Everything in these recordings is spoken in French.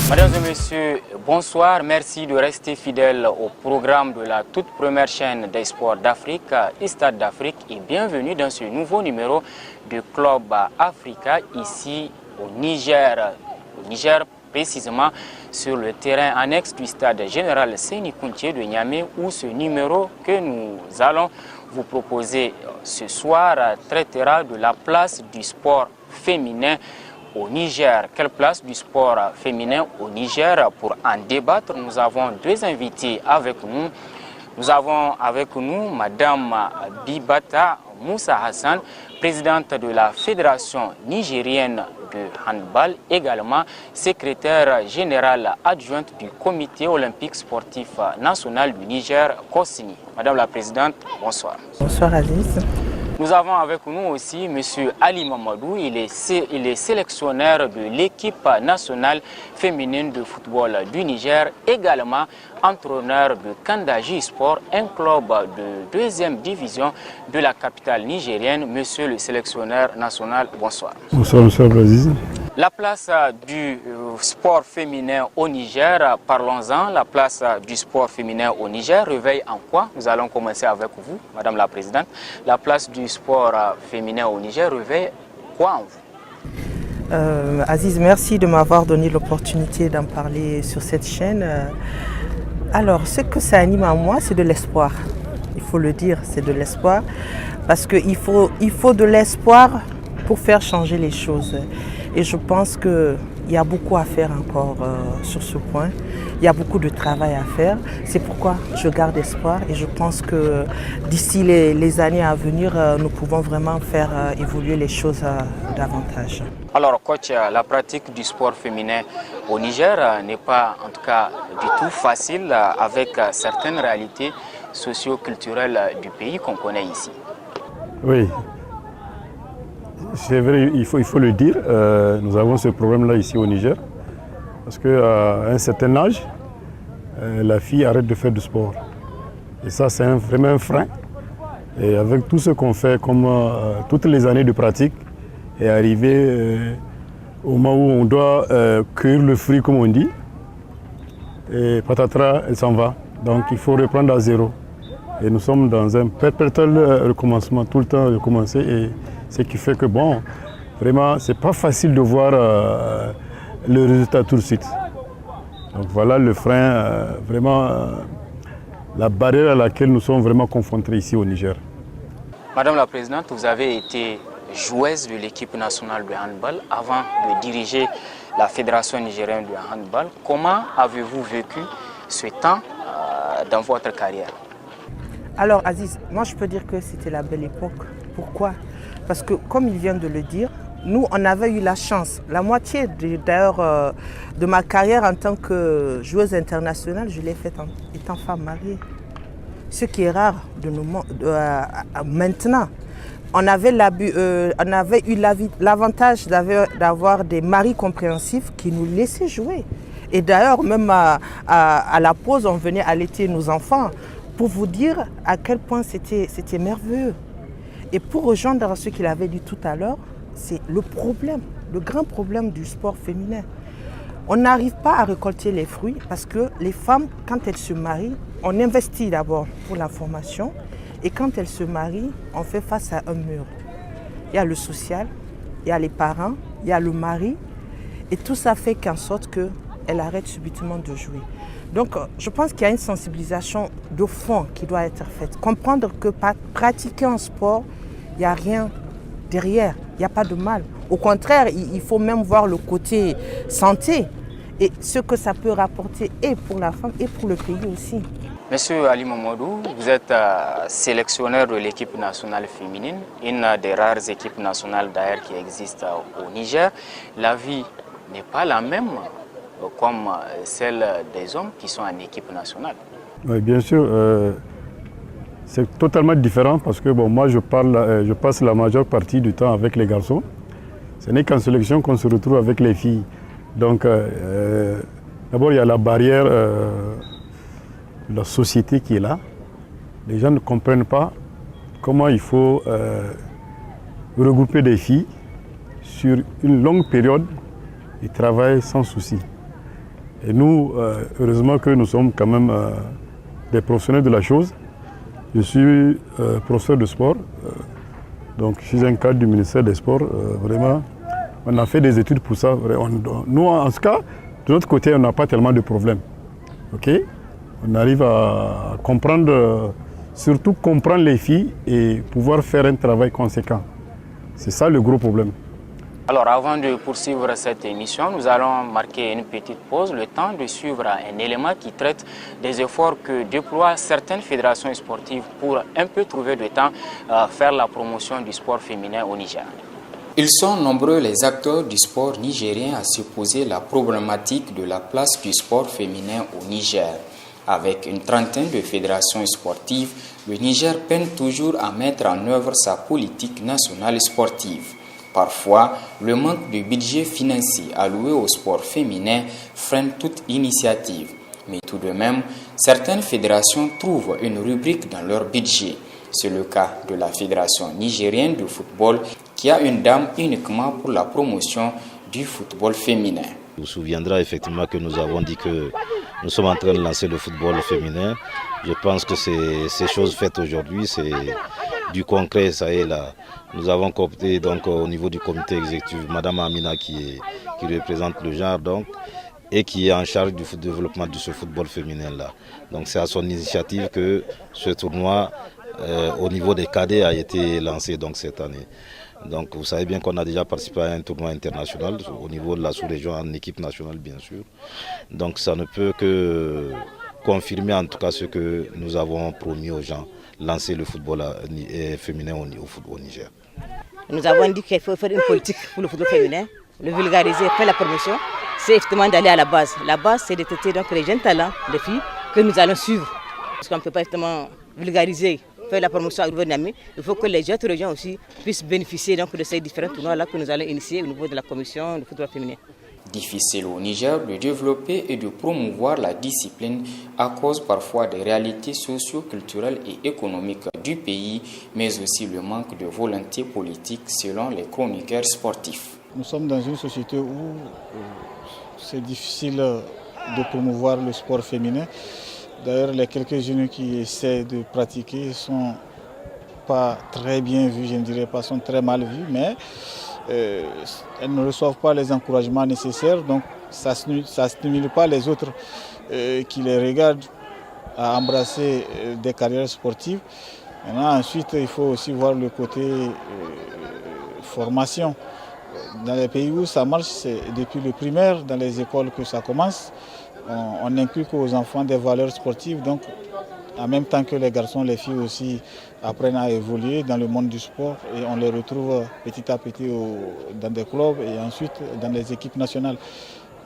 Mesdames et messieurs, bonsoir. Merci de rester fidèles au programme de la toute première chaîne des sports d'Afrique, Stade d'Afrique, et bienvenue dans ce nouveau numéro de Club Africa ici au Niger. Au Niger, précisément sur le terrain annexe du stade général Séni Kountché de Niamey, où ce numéro que nous allons vous proposer ce soir traitera de la place du sport féminin au Niger. Quelle place du sport féminin au Niger? Pour en débattre, nous avons deux invités avec nous. Nous avons avec nous Madame Bibata Moussa Hassan, présidente de la Fédération nigérienne de handball, également secrétaire générale adjointe du Comité olympique sportif national du Niger, COSNI. Madame la présidente, bonsoir. Bonsoir Alice. Nous avons avec nous aussi M. Ali Mamadou, il est sélectionneur de l'équipe nationale féminine de football du Niger, également entraîneur de Kandaji Sport, un club de deuxième division de la capitale nigérienne. Monsieur le sélectionneur national, bonsoir. Bonsoir, monsieur Aziz. La place du sport féminin au Niger, parlons-en. La place du sport féminin au Niger réveille en quoi? Nous allons commencer avec vous, Madame la Présidente. La place du sport féminin au Niger réveille quoi en vous? Aziz, merci de m'avoir donné l'opportunité d'en parler sur cette chaîne. Alors, ce que ça anime en moi, c'est de l'espoir. Il faut le dire, c'est de l'espoir. Parce qu'il faut de l'espoir pour faire changer les choses. Et je pense qu'il y a beaucoup à faire encore sur ce point. Il y a beaucoup de travail à faire. C'est pourquoi je garde espoir et je pense que d'ici les années à venir, nous pouvons vraiment faire évoluer les choses davantage. Alors coach, la pratique du sport féminin au Niger n'est pas en tout cas du tout facile avec certaines réalités socio-culturelles du pays qu'on connaît ici. Oui. C'est vrai, il faut le dire, nous avons ce problème-là ici au Niger, parce qu'à un certain âge, la fille arrête de faire du sport. Et ça, c'est vraiment un frein. Et avec tout ce qu'on fait, comme toutes les années de pratique, et arrivé au moment où on doit cueillir le fruit, comme on dit, et patatras, elle s'en va. Donc il faut reprendre à zéro. Et nous sommes dans un perpétuel recommencement, tout le temps recommencer. Et ce qui fait que, bon, vraiment, c'est pas facile de voir le résultat tout de suite. Donc voilà le frein, vraiment, la barrière à laquelle nous sommes vraiment confrontés ici au Niger. Madame la Présidente, vous avez été joueuse de l'équipe nationale de handball avant de diriger la Fédération nigérienne de handball. Comment avez-vous vécu ce temps dans votre carrière? Alors Aziz, moi je peux dire que c'était la belle époque. Pourquoi? Parce que comme il vient de le dire, nous on avait eu la chance. La moitié d'ailleurs de ma carrière en tant que joueuse internationale, je l'ai faite étant femme mariée. Ce qui est rare de nous, maintenant. On avait eu l'avantage d'avoir des maris compréhensifs qui nous laissaient jouer. Et d'ailleurs, même à la pause, on venait allaiter nos enfants pour vous dire à quel point c'était merveilleux. Et pour rejoindre ce qu'il avait dit tout à l'heure, c'est le grand problème du sport féminin. On n'arrive pas à récolter les fruits parce que les femmes, quand elles se marient, on investit d'abord pour la formation. Et quand elles se marient, on fait face à un mur. Il y a le social, il y a les parents, il y a le mari. Et tout ça fait qu'en sorte qu'elles arrêtent subitement de jouer. Donc je pense qu'il y a une sensibilisation de fond qui doit être faite. Comprendre que pratiquer un sport, il n'y a rien derrière, il n'y a pas de mal. Au contraire, il faut même voir le côté santé et ce que ça peut rapporter et pour la femme et pour le pays aussi. Monsieur Ali Mamadou, vous êtes sélectionneur de l'équipe nationale féminine, une des rares équipes nationales d'ailleurs qui existe au Niger. La vie n'est pas la même comme celle des hommes qui sont en équipe nationale. Oui, bien sûr, c'est totalement différent parce que bon, moi je passe la majeure partie du temps avec les garçons. Ce n'est qu'en sélection qu'on se retrouve avec les filles. Donc d'abord il y a la barrière de la société qui est là. Les gens ne comprennent pas comment il faut regrouper des filles sur une longue période et travailler sans souci. Et nous, heureusement que nous sommes quand même des professionnels de la chose. Je suis professeur de sport, donc je suis un cadre du ministère des Sports. Vraiment, on a fait des études pour ça. Nous, en ce cas, de notre côté, on n'a pas tellement de problèmes. Okay? On arrive à comprendre, surtout comprendre les filles et pouvoir faire un travail conséquent. C'est ça le gros problème. Alors avant de poursuivre cette émission, nous allons marquer une petite pause, le temps de suivre un élément qui traite des efforts que déploient certaines fédérations sportives pour un peu trouver du temps à faire la promotion du sport féminin au Niger. Ils sont nombreux les acteurs du sport nigérien à se poser la problématique de la place du sport féminin au Niger. Avec une trentaine de fédérations sportives, le Niger peine toujours à mettre en œuvre sa politique nationale sportive. Parfois, le manque de budget financier alloué au sport féminin freine toute initiative. Mais tout de même, certaines fédérations trouvent une rubrique dans leur budget. C'est le cas de la Fédération nigérienne de football qui a une dame uniquement pour la promotion du football féminin. Vous vous souviendrez effectivement que nous avons dit que nous sommes en train de lancer le football féminin. Je pense que ces choses faites aujourd'hui, c'est du concret, ça y est là. Nous avons coopté donc au niveau du comité exécutif Madame Amina qui représente le genre donc et qui est en charge du développement de ce football féminin là. Donc c'est à son initiative que ce tournoi au niveau des cadets a été lancé donc cette année. Donc vous savez bien qu'on a déjà participé à un tournoi international au niveau de la sous-région en équipe nationale bien sûr. Donc ça ne peut que confirmer en tout cas ce que nous avons promis aux gens, lancer le football féminin au Niger. Nous avons dit qu'il faut faire une politique pour le football féminin, le vulgariser, faire la promotion, c'est effectivement d'aller à la base. La base c'est de traiter donc les jeunes talents, les filles, que nous allons suivre. Parce qu'on ne peut pas effectivement vulgariser, faire la promotion à Niamey. Il faut que les autres régions aussi puissent bénéficier donc de ces différents tournois-là que nous allons initier au niveau de la commission de football féminin. Difficile au Niger de développer et de promouvoir la discipline à cause parfois des réalités socio-culturelles et économiques du pays, mais aussi le manque de volonté politique selon les chroniqueurs sportifs. Nous sommes dans une société où c'est difficile de promouvoir le sport féminin. D'ailleurs, les quelques jeunes qui essaient de pratiquer ne sont pas très bien vus, je ne dirais pas, sont très mal vus, mais elles ne reçoivent pas les encouragements nécessaires, donc ça ne stimule pas les autres qui les regardent à embrasser des carrières sportives. Maintenant, ensuite, il faut aussi voir le côté formation. Dans les pays où ça marche, c'est depuis le primaire, dans les écoles que ça commence. On inculque aux enfants des valeurs sportives, donc en même temps que les garçons, les filles aussi apprennent à évoluer dans le monde du sport et on les retrouve petit à petit dans des clubs et ensuite dans les équipes nationales.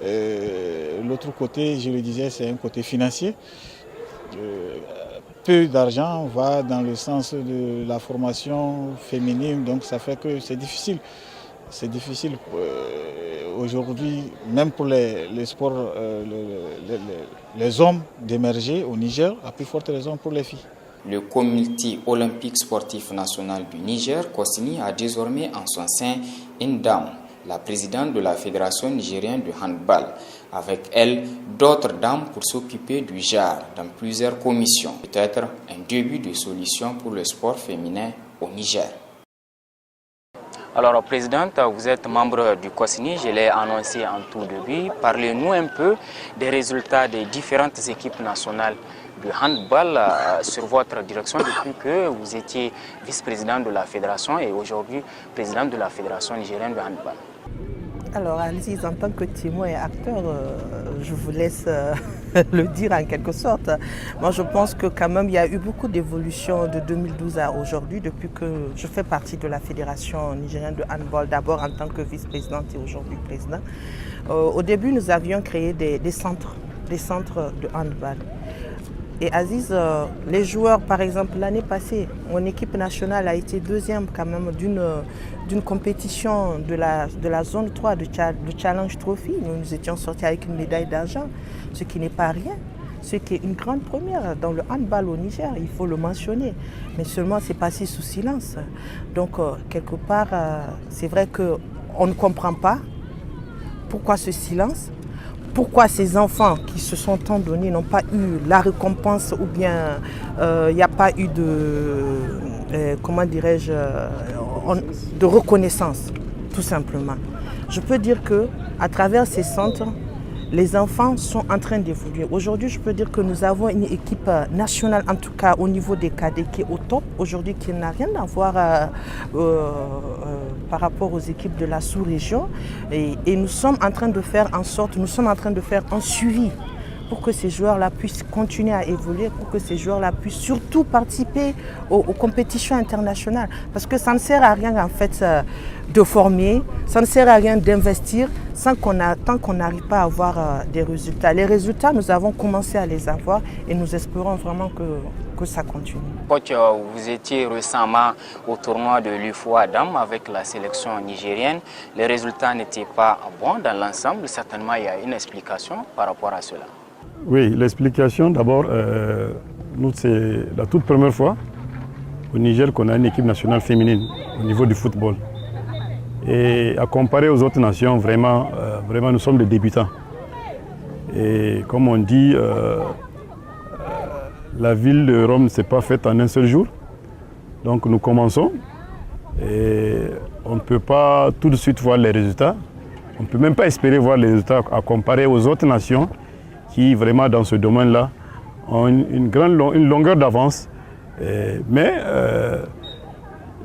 L'autre côté, je le disais, c'est un côté financier. Peu d'argent va dans le sens de la formation féminine, donc ça fait que c'est difficile. C'est difficile aujourd'hui, même pour les sports, les hommes d'émerger au Niger, à plus forte raison pour les filles. Le comité olympique sportif national du Niger, COSNI, a désormais en son sein une dame, la présidente de la Fédération nigérienne de handball. Avec elle, d'autres dames pour s'occuper du genre dans plusieurs commissions. Peut-être un début de solution pour le sport féminin au Niger. Alors, Présidente, vous êtes membre du COSNI, je l'ai annoncé en tout début. Parlez-nous un peu des résultats des différentes équipes nationales de handball sur votre direction depuis que vous étiez vice-président de la fédération et aujourd'hui président de la Fédération nigérienne de handball. Alors Aziz, en tant que témoin et acteur, je vous laisse le dire en quelque sorte. Moi je pense que quand même il y a eu beaucoup d'évolutions de 2012 à aujourd'hui depuis que je fais partie de la Fédération nigérienne de handball, d'abord en tant que vice-présidente et aujourd'hui président. Au début nous avions créé des centres de handball. Et Aziz, les joueurs, par exemple, l'année passée, mon équipe nationale a été deuxième quand même d'une compétition de la zone 3 de Challenge Trophy. Nous étions sortis avec une médaille d'argent, ce qui n'est pas rien, ce qui est une grande première dans le handball au Niger, il faut le mentionner. Mais seulement c'est passé sous silence. Donc, quelque part, c'est vrai qu'on ne comprend pas pourquoi ce silence. pourquoi ces enfants qui se sont tant donnés n'ont pas eu la récompense ou bien il n'y a pas eu de, comment dirais-je, de reconnaissance, tout simplement. Je peux dire qu'à travers ces centres, les enfants sont en train d'évoluer. Aujourd'hui, je peux dire que nous avons une équipe nationale, en tout cas au niveau des cadets, qui est au top. Aujourd'hui, qui n'a rien à voir par rapport aux équipes de la sous-région. Et nous sommes en train de faire en sorte, nous sommes en train de faire un suivi pour que ces joueurs-là puissent continuer à évoluer, pour que ces joueurs-là puissent surtout participer aux compétitions internationales. Parce que ça ne sert à rien en fait de former, ça ne sert à rien d'investir tant qu'on n'arrive pas à avoir des résultats. Les résultats, nous avons commencé à les avoir et nous espérons vraiment que ça continue. Coach, vous étiez récemment au tournoi de l'UFO Adam avec la sélection nigérienne. Les résultats n'étaient pas bons dans l'ensemble. Certainement, il y a une explication par rapport à cela. Oui, l'explication d'abord, nous c'est la toute première fois au Niger qu'on a une équipe nationale féminine au niveau du football. Et à comparer aux autres nations, vraiment nous sommes des débutants. Et comme on dit, la ville de Rome ne s'est pas faite en un seul jour. Donc nous commençons et on ne peut pas tout de suite voir les résultats. On ne peut même pas espérer voir les résultats à comparer aux autres nations qui vraiment dans ce domaine-là ont une longueur d'avance. Mais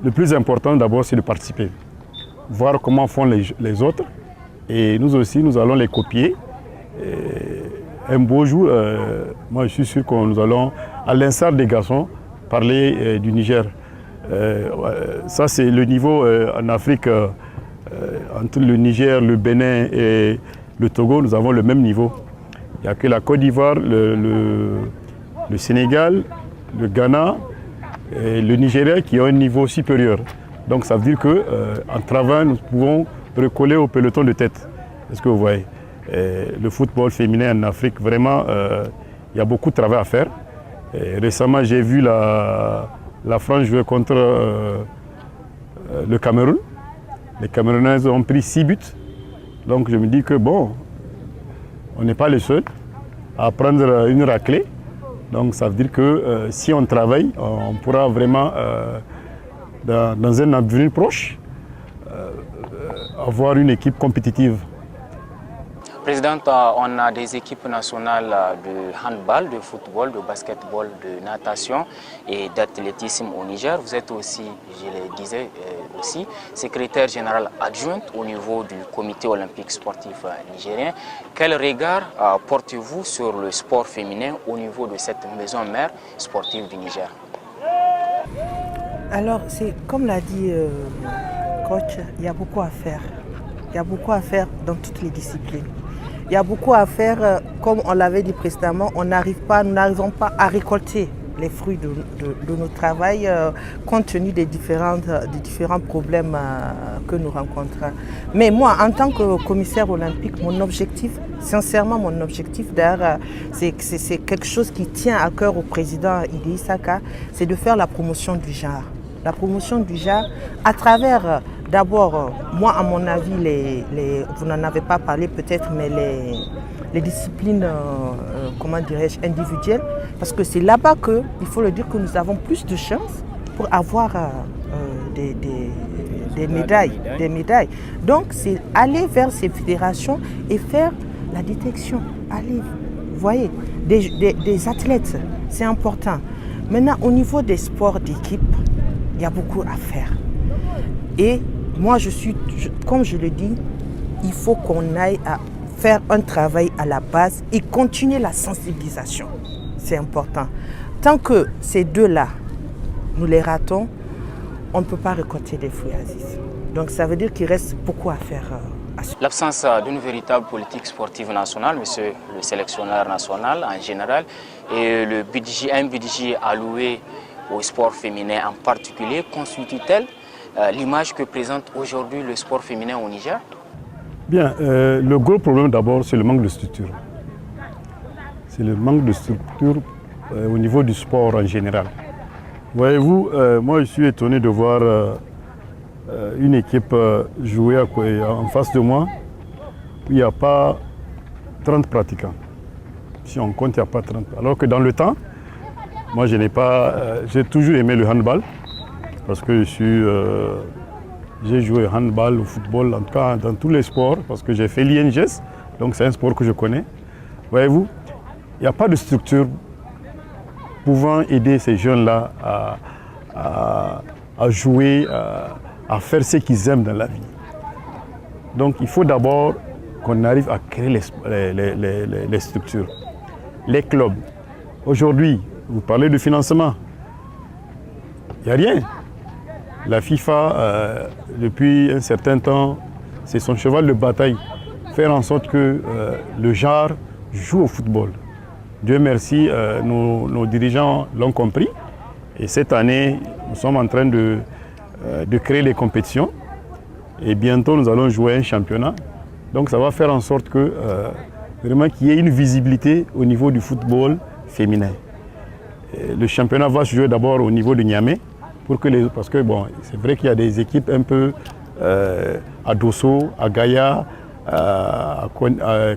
le plus important d'abord c'est de participer, voir comment font les autres et nous aussi nous allons les copier. Et un beau jour, moi je suis sûr que nous allons, à l'instar des garçons, parler du Niger. Ça c'est le niveau en Afrique, entre le Niger, le Bénin et le Togo, nous avons le même niveau. Il n'y a que la Côte d'Ivoire, le Sénégal, le Ghana et le Nigeria qui ont un niveau supérieur. Donc ça veut dire qu'en travaillant, nous pouvons recoller au peloton de tête. Est-ce que vous voyez? Le football féminin en Afrique, vraiment, il y a beaucoup de travail à faire. Et récemment, j'ai vu la France jouer contre le Cameroun. Les Camerounaises ont pris 6 buts. Donc je me dis que bon, on n'est pas les seuls à prendre une raclée. Donc ça veut dire que si on travaille, on pourra vraiment, dans un avenir proche, avoir une équipe compétitive. Présidente, on a des équipes nationales de handball, de football, de basketball, de natation et d'athlétisme au Niger. Vous êtes aussi, je le disais aussi, secrétaire général adjointe au niveau du comité olympique sportif nigérien. Quel regard portez-vous sur le sport féminin au niveau de cette maison mère sportive du Niger? Alors, c'est comme l'a dit coach, il y a beaucoup à faire. Il y a beaucoup à faire dans toutes les disciplines. Il y a beaucoup à faire, comme on l'avait dit précédemment, nous n'arrivons pas à récolter les fruits de notre travail compte tenu des différents problèmes que nous rencontrons. Mais moi, en tant que commissaire olympique, mon objectif, sincèrement mon objectif, d'ailleurs, c'est quelque chose qui tient à cœur au président Idrissa Ka, c'est de faire la promotion du genre. La promotion du genre à travers, d'abord, moi à mon avis, vous n'en avez pas parlé peut-être, mais les disciplines, comment dirais-je, individuelles, parce que c'est là-bas que, il faut le dire, que nous avons plus de chances pour avoir des médailles. Donc c'est aller vers ces fédérations et faire la détection. Aller, vous voyez, des athlètes, c'est important. Maintenant, au niveau des sports d'équipe, il y a beaucoup à faire. Et moi, comme je le dis, il faut qu'on aille à faire un travail à la base et continuer la sensibilisation. C'est important. Tant que ces deux-là, nous les ratons, on ne peut pas récolter des fruits, Aziz. Donc ça veut dire qu'il reste beaucoup à faire. L'absence d'une véritable politique sportive nationale, monsieur le sélectionneur national en général, et un budget alloué au sport féminin en particulier, constitue-t-elle l'image que présente aujourd'hui le sport féminin au Niger? Bien, le gros problème d'abord, c'est le manque de structure. C'est le manque de structure au niveau du sport en général. Voyez-vous, moi je suis étonné de voir une équipe jouer en face de moi où il n'y a pas 30 pratiquants. Si on compte, il n'y a pas 30. Alors que dans le temps, moi je n'ai pas. J'ai toujours aimé le handball parce que j'ai joué au handball, au football, en tout cas dans tous les sports, parce que j'ai fait l'INGS, donc c'est un sport que je connais. Voyez-vous, il n'y a pas de structure pouvant aider ces jeunes-là à jouer, à faire ce qu'ils aiment dans la vie. Donc il faut d'abord qu'on arrive à créer les structures, les clubs. Aujourd'hui, vous parlez de financement, il n'y a rien. La FIFA, depuis un certain temps, c'est son cheval de bataille, faire en sorte que le genre joue au football. Dieu merci, nos dirigeants l'ont compris. Et cette année, nous sommes en train de créer les compétitions. Et bientôt, nous allons jouer un championnat. Donc ça va faire en sorte que vraiment qu'il y ait une visibilité au niveau du football féminin. Et le championnat va se jouer d'abord au niveau de Niamey, parce que bon, c'est vrai qu'il y a des équipes un peu à Dosso, à Gaïa,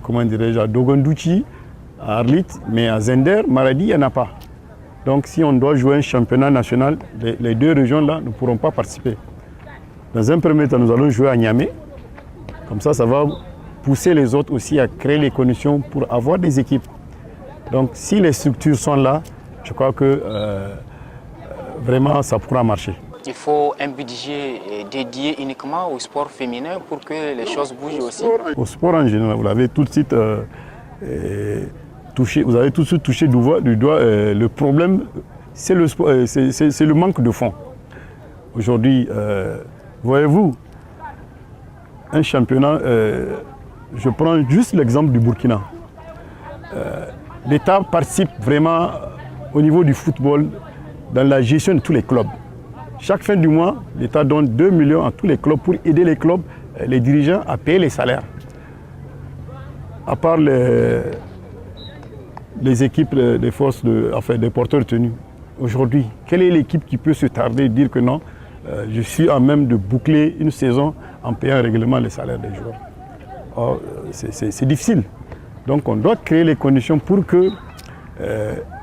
comment dirais-je, à Dogondouchi, à Arlit, mais à Zender, Maradi, il n'y en a pas. Donc si on doit jouer un championnat national, les deux régions-là ne pourront pas participer. Dans un premier temps, nous allons jouer à Niamey. Comme ça va pousser les autres aussi à créer les conditions pour avoir des équipes. Donc si les structures sont là, je crois que vraiment ça pourra marcher. Il faut un budget dédié uniquement au sport féminin pour que les choses bougent aussi. Au sport en général, vous l'avez tout de suite touché, vous avez tout de suite touché du doigt le problème, c'est le manque de fonds. Aujourd'hui, voyez-vous, un championnat, je prends juste l'exemple du Burkina. L'État participe vraiment au niveau du football dans la gestion de tous les clubs. Chaque fin du mois, l'État donne 2 millions à tous les clubs pour aider les clubs, les dirigeants à payer les salaires. À part les équipes des forces, des porteurs de tenue. Aujourd'hui, quelle est l'équipe qui peut se tarder et dire que non, je suis à même de boucler une saison en payant régulièrement les salaires des joueurs? Or, c'est difficile. Donc on doit créer les conditions pour que,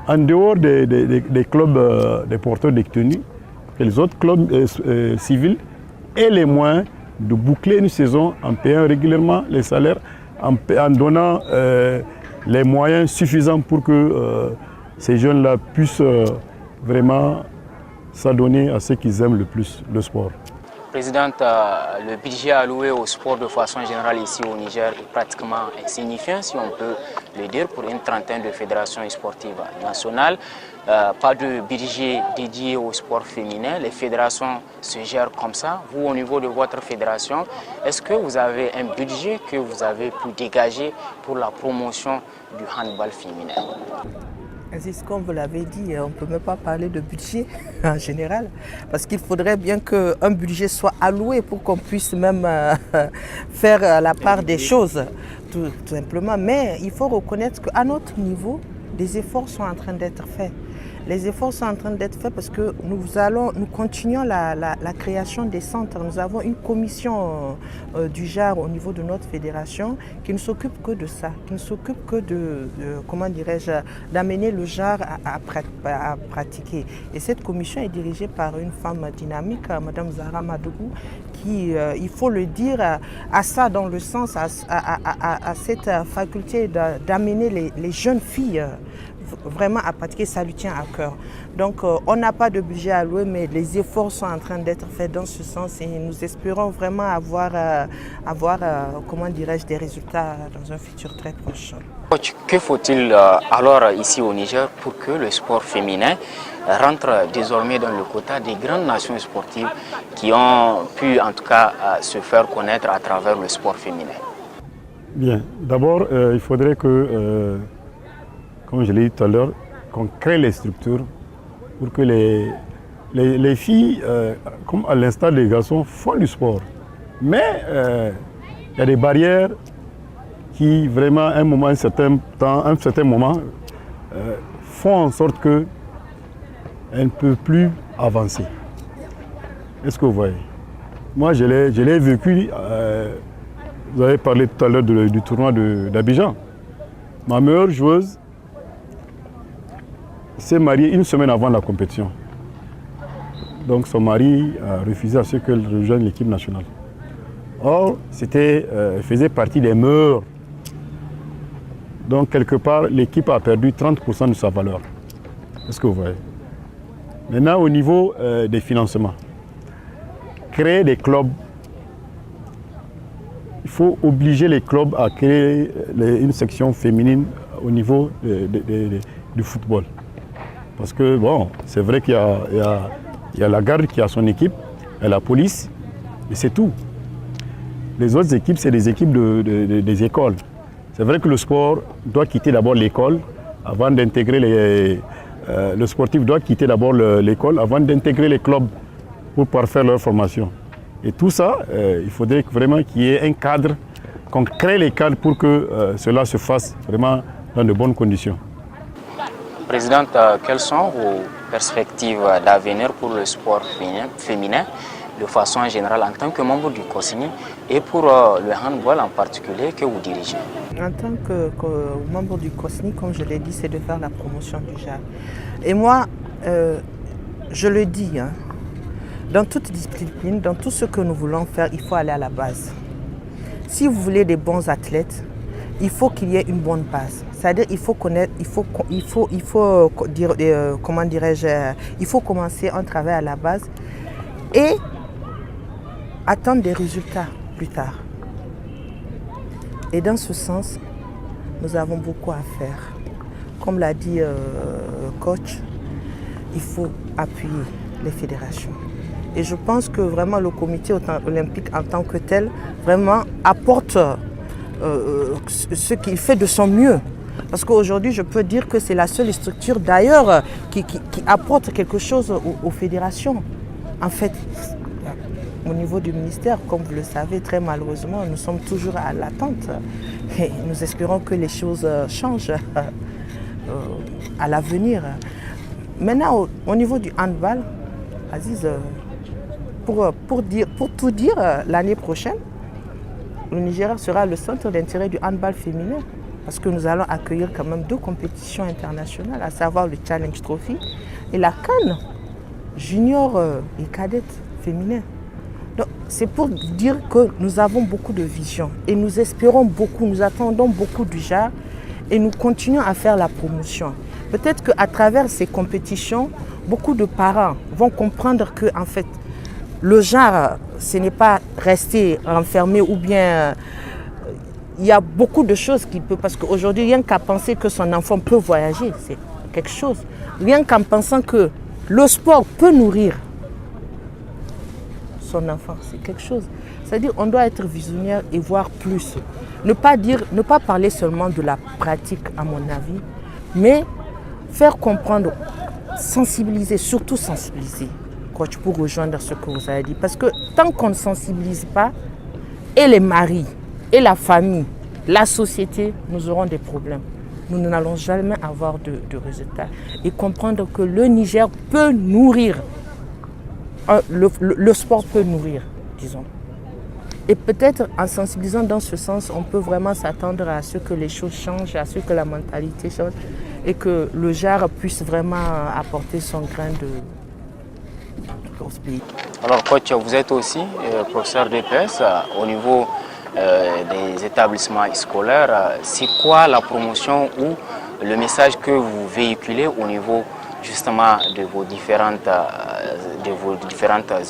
en dehors des clubs des porteurs de tenue, que les autres clubs civils aient les moyens de boucler une saison en payant régulièrement les salaires, en donnant les moyens suffisants pour que ces jeunes-là puissent vraiment s'adonner à ce qu'ils aiment le plus, le sport. Présidente, le budget alloué au sport de façon générale ici au Niger est pratiquement insignifiant, si on peut le dire, pour une trentaine de fédérations sportives nationales. Pas de budget dédié au sport féminin. Les fédérations se gèrent comme ça. Vous, au niveau de votre fédération, est-ce que vous avez un budget que vous avez pu dégager pour la promotion du handball féminin? Aziz, comme vous l'avez dit, on ne peut même pas parler de budget en général, parce qu'il faudrait bien qu'un budget soit alloué pour qu'on puisse même faire la part des choses, tout simplement. Mais il faut reconnaître qu'à notre niveau, des efforts sont en train d'être faits. Les efforts sont en train d'être faits parce que nous continuons la création des centres. Nous avons une commission du genre au niveau de notre fédération qui ne s'occupe que de ça, qui ne s'occupe que comment dirais-je, d'amener le genre à pratiquer. Et cette commission est dirigée par une femme dynamique, Mme Zahra Madougou, qui, il faut le dire, a ça dans le sens, à cette faculté d'amener les jeunes filles vraiment à pratiquer, ça lui tient à cœur. Donc on n'a pas de budget alloué, mais les efforts sont en train d'être faits dans ce sens et nous espérons vraiment avoir comment dirais-je, des résultats dans un futur très proche. Coach, que faut-il alors ici au Niger pour que le sport féminin rentre désormais dans le quota des grandes nations sportives qui ont pu en tout cas se faire connaître à travers le sport féminin? Bien, d'abord il faudrait que comme je l'ai dit tout à l'heure, qu'on crée les structures pour que les filles, comme à l'instar des garçons, font du sport. Mais il y a des barrières qui vraiment, un certain moment, font en sorte qu'elles ne peuvent plus avancer. Est-ce que vous voyez? Moi, je l'ai vécu, vous avez parlé tout à l'heure du tournoi d'Abidjan. Ma meilleure joueuse s'est mariée une semaine avant la compétition. Donc son mari a refusé à ce qu'elle rejoigne l'équipe nationale. Or, elle faisait partie des meilleurs. Donc quelque part, l'équipe a perdu 30% de sa valeur. Est-ce que vous voyez? Maintenant, au niveau des financements, créer des clubs, il faut obliger les clubs à créer une section féminine au niveau du football. Parce que, bon, c'est vrai qu'il y a la garde qui a son équipe, il y a la police, et c'est tout. Les autres équipes, c'est des équipes des écoles. C'est vrai que le sport doit quitter d'abord l'école avant d'intégrer le sportif doit quitter d'abord l'école avant d'intégrer les clubs pour pouvoir faire leur formation. Et tout ça, il faudrait vraiment qu'il y ait un cadre, qu'on crée les cadres pour que cela se fasse vraiment dans de bonnes conditions. Présidente, quelles sont vos perspectives d'avenir pour le sport féminin de façon générale en tant que membre du COSNI et pour le handball en particulier que vous dirigez? En tant que membre du COSNI, comme je l'ai dit, c'est de faire la promotion du JAR. Et moi, je le dis, hein, dans toute discipline, dans tout ce que nous voulons faire, il faut aller à la base. Si vous voulez des bons athlètes, il faut qu'il y ait une bonne base. C'est-à-dire il faut connaître, il faut commencer un travail à la base et attendre des résultats plus tard. Et dans ce sens, nous avons beaucoup à faire. Comme l'a dit coach, il faut appuyer les fédérations. Et je pense que vraiment le comité olympique en tant que tel vraiment apporte ce qu'il fait de son mieux. Parce qu'aujourd'hui, je peux dire que c'est la seule structure d'ailleurs qui apporte quelque chose aux fédérations. En fait, au niveau du ministère, comme vous le savez, très malheureusement, nous sommes toujours à l'attente. Et nous espérons que les choses changent à l'avenir. Maintenant, au niveau du handball, Aziz, pour tout dire, l'année prochaine, le Nigeria sera le centre d'intérêt du handball féminin parce que nous allons accueillir quand même 2 compétitions internationales, à savoir le Challenge Trophy et la CAN junior et cadette féminin. Donc, c'est pour dire que nous avons beaucoup de vision et nous espérons beaucoup, nous attendons beaucoup du JAR et nous continuons à faire la promotion. Peut-être qu'à travers ces compétitions, beaucoup de parents vont comprendre que en fait, le genre, ce n'est pas rester renfermé ou bien il y a beaucoup de choses qui peuvent, parce qu'aujourd'hui, rien qu'à penser que son enfant peut voyager, c'est quelque chose. Rien qu'en pensant que le sport peut nourrir son enfant, c'est quelque chose. C'est-à-dire qu'on doit être visionnaire et voir plus. Ne pas parler seulement de la pratique, à mon avis, mais faire comprendre, sensibiliser, surtout sensibiliser, coach, pour rejoindre ce que vous avez dit. Parce que tant qu'on ne sensibilise pas, et les maris, et la famille, la société, nous aurons des problèmes. Nous n'allons jamais avoir de résultats. Et comprendre que le Niger peut nourrir, le sport peut nourrir, disons. Et peut-être en sensibilisant dans ce sens, on peut vraiment s'attendre à ce que les choses changent, à ce que la mentalité change et que le JAR puisse vraiment apporter son grain de pays. Alors coach, vous êtes aussi professeur d'EPS au niveau des établissements scolaires. C'est quoi la promotion ou le message que vous véhiculez au niveau justement de vos différentes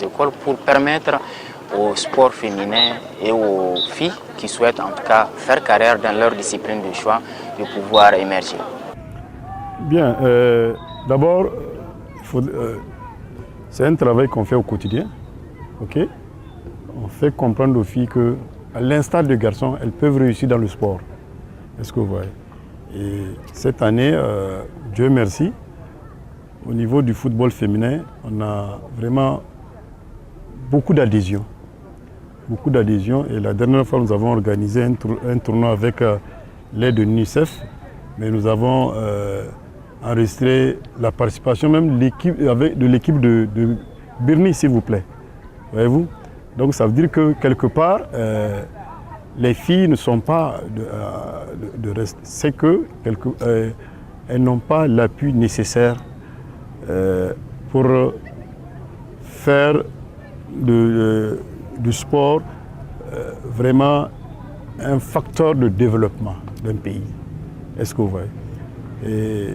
écoles pour permettre au sport féminin et aux filles qui souhaitent en tout cas faire carrière dans leur discipline de choix de pouvoir émerger? Bien, d'abord, c'est un travail qu'on fait au quotidien. Okay? On fait comprendre aux filles que, à l'instar des garçons, elles peuvent réussir dans le sport. Est-ce que vous voyez? Et cette année, Dieu merci, au niveau du football féminin, on a vraiment beaucoup d'adhésions. Beaucoup d'adhésions. Et la dernière fois, nous avons organisé un tournoi avec l'aide de l'UNICEF, mais nous avons enregistré la participation même de l'équipe de Birni, s'il vous plaît. Voyez-vous? Donc ça veut dire que quelque part, les filles ne sont pas de reste. C'est que elles n'ont pas l'appui nécessaire pour faire du sport vraiment un facteur de développement d'un pays. Est-ce que vous voyez? Et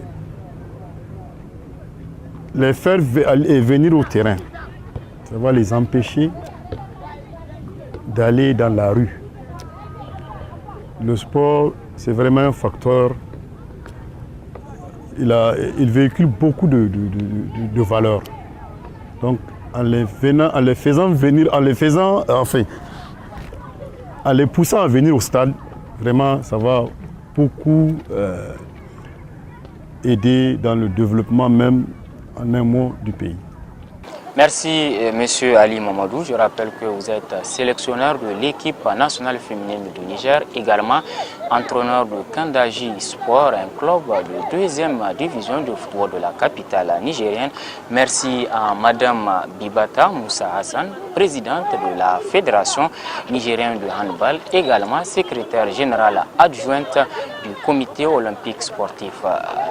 les faire venir au terrain, ça va les empêcher d'aller dans la rue. Le sport, c'est vraiment un facteur, il véhicule beaucoup de valeurs. Donc, en les poussant à venir au stade, vraiment, ça va beaucoup aider dans le développement même, en un mot, du pays. Merci, Monsieur Ali Mamadou. Je rappelle que vous êtes sélectionneur de l'équipe nationale féminine du Niger, également entraîneur de Kandaji Sport, un club de 2e division de football de la capitale nigérienne. Merci à Madame Bibata Moussa Hassan, présidente de la Fédération nigérienne de handball, également secrétaire générale adjointe du Comité olympique sportif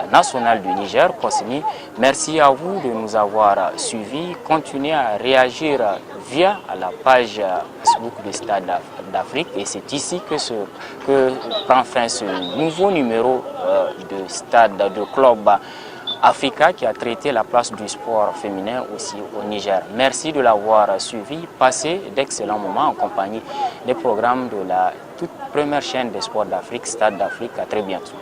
national du Niger, COSNI. Merci à vous de nous avoir suivis. Continuez à réagir via la page Facebook du Stade d'Afrique, et c'est ici que prend fin ce nouveau numéro de Stade de Club Africa qui a traité la place du sport féminin aussi au Niger. Merci de l'avoir suivi. Passez d'excellents moments en compagnie des programmes de la toute première chaîne des sports d'Afrique, Stade d'Afrique. À très bientôt.